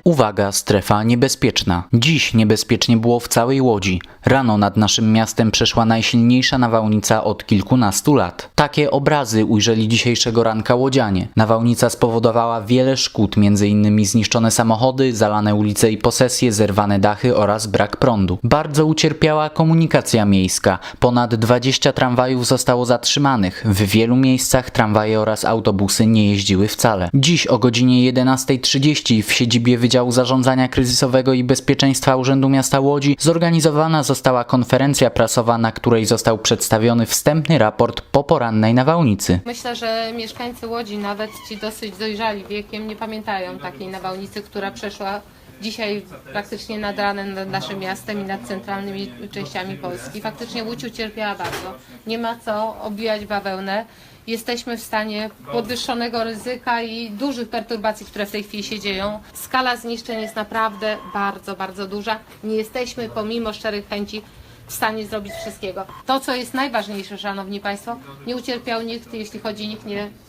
Uwaga, strefa niebezpieczna. Dziś niebezpiecznie było w całej Łodzi. Rano nad naszym miastem przeszła najsilniejsza nawałnica od kilkunastu lat. Takie obrazy ujrzeli dzisiejszego ranka łodzianie. Nawałnica spowodowała wiele szkód, m.in. zniszczone samochody, zalane ulice i posesje, zerwane dachy oraz brak prądu. Bardzo ucierpiała komunikacja miejska. Ponad 20 tramwajów zostało zatrzymanych. W wielu miejscach tramwaje oraz autobusy nie jeździły wcale. Dziś o godzinie 11:30 w siedzibie Wydziału Zarządzania Kryzysowego i Bezpieczeństwa Urzędu Miasta Łodzi zorganizowana została konferencja prasowa, na której został przedstawiony wstępny raport po porannej nawałnicy. Myślę, że mieszkańcy Łodzi, nawet ci dosyć dojrzali wiekiem, nie pamiętają takiej nawałnicy, która przeszła dzisiaj praktycznie nad ranem nad naszym miastem i nad centralnymi częściami Polski. Faktycznie Łódź ucierpiała bardzo. Nie ma co obijać bawełnę. Jesteśmy w stanie podwyższonego ryzyka i dużych perturbacji, które w tej chwili się dzieją. Skala zniszczeń jest naprawdę bardzo, bardzo duża. Nie jesteśmy pomimo szczerych chęci w stanie zrobić wszystkiego. To, co jest najważniejsze, szanowni państwo, nie ucierpiał nikt, jeśli chodzi, nikt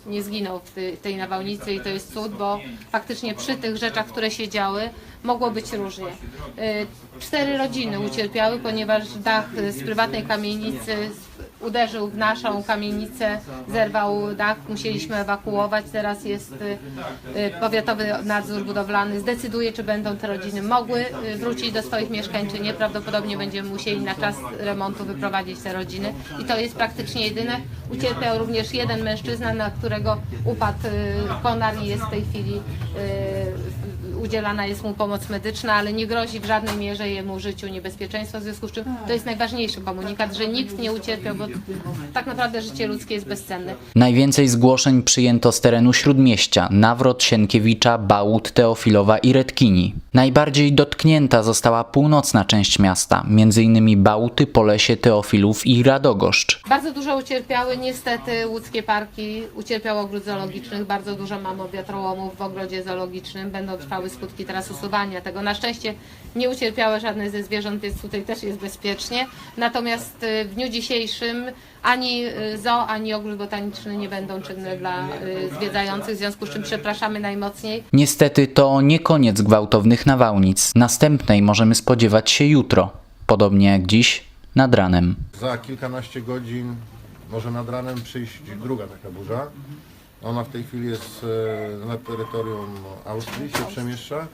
nie zginął w tej nawałnicy i to jest cud, bo faktycznie przy tych rzeczach, które się działy, mogło być różnie. 4 rodziny ucierpiały, ponieważ dach z prywatnej kamienicy uderzył w naszą kamienicę, zerwał dach, musieliśmy ewakuować. Teraz jest powiatowy nadzór budowlany, zdecyduje, czy będą te rodziny mogły wrócić do swoich mieszkań, czy nie. Prawdopodobnie będziemy musieli na czas remontu wyprowadzić te rodziny i to jest praktycznie jedyne. Ucierpiał również jeden mężczyzna, na którego upadł konar i jest w tej chwili udzielana jest mu pomoc medyczna, ale nie grozi w żadnej mierze jemu życiu niebezpieczeństwo, w związku z czym to jest najważniejszy komunikat, że nikt nie ucierpiał, bo tak naprawdę życie ludzkie jest bezcenne. Najwięcej zgłoszeń przyjęto z terenu Śródmieścia, Nawrot, Sienkiewicza, Bałut, Teofilowa i Redkini. Najbardziej dotknięta została północna część miasta, m.in. Bałuty, Polesie, Teofilów i Radogoszcz. Bardzo dużo ucierpiały niestety łódzkie parki, ucierpiał ogród zoologiczny, bardzo dużo mamy wiatrołomów w ogrodzie zoologicznym, będą trwały skutki teraz usuwania tego. Na szczęście nie ucierpiały żadne ze zwierząt, więc tutaj też jest bezpiecznie. Natomiast w dniu dzisiejszym ani zoo, ani ogród botaniczny nie będą czynne dla zwiedzających, w związku z czym przepraszamy najmocniej. Niestety to nie koniec gwałtownych nawałnic. Następnej możemy spodziewać się jutro, podobnie jak dziś nad ranem. Za kilkanaście godzin może nad ranem przyjść druga taka burza. Ona w tej chwili jest na terytorium Austrii, się przemieszcza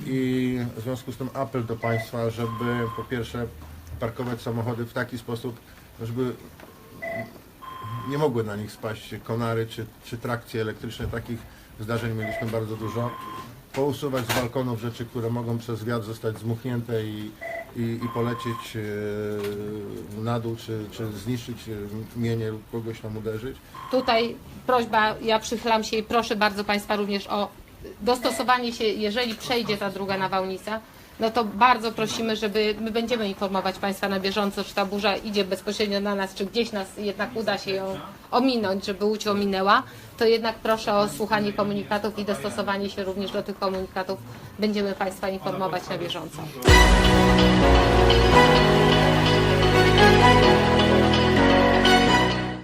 i w związku z tym apel do Państwa, żeby po pierwsze parkować samochody w taki sposób, żeby nie mogły na nich spaść konary czy trakcje elektryczne. Takich zdarzeń mieliśmy bardzo dużo. Pousuwać z balkonów rzeczy, które mogą przez wiatr zostać zmuchnięte i polecieć na dół, czy zniszczyć mienie lub kogoś tam uderzyć. Tutaj prośba, ja przychylam się i proszę bardzo Państwa również o dostosowanie się, jeżeli przejdzie ta druga nawałnica, no to bardzo prosimy, żeby my będziemy informować Państwa na bieżąco, czy ta burza idzie bezpośrednio na nas, czy gdzieś nas jednak uda się ją ominąć, żeby Łódź ominęła, to jednak proszę o słuchanie komunikatów i dostosowanie się również do tych komunikatów. Będziemy Państwa informować na bieżąco.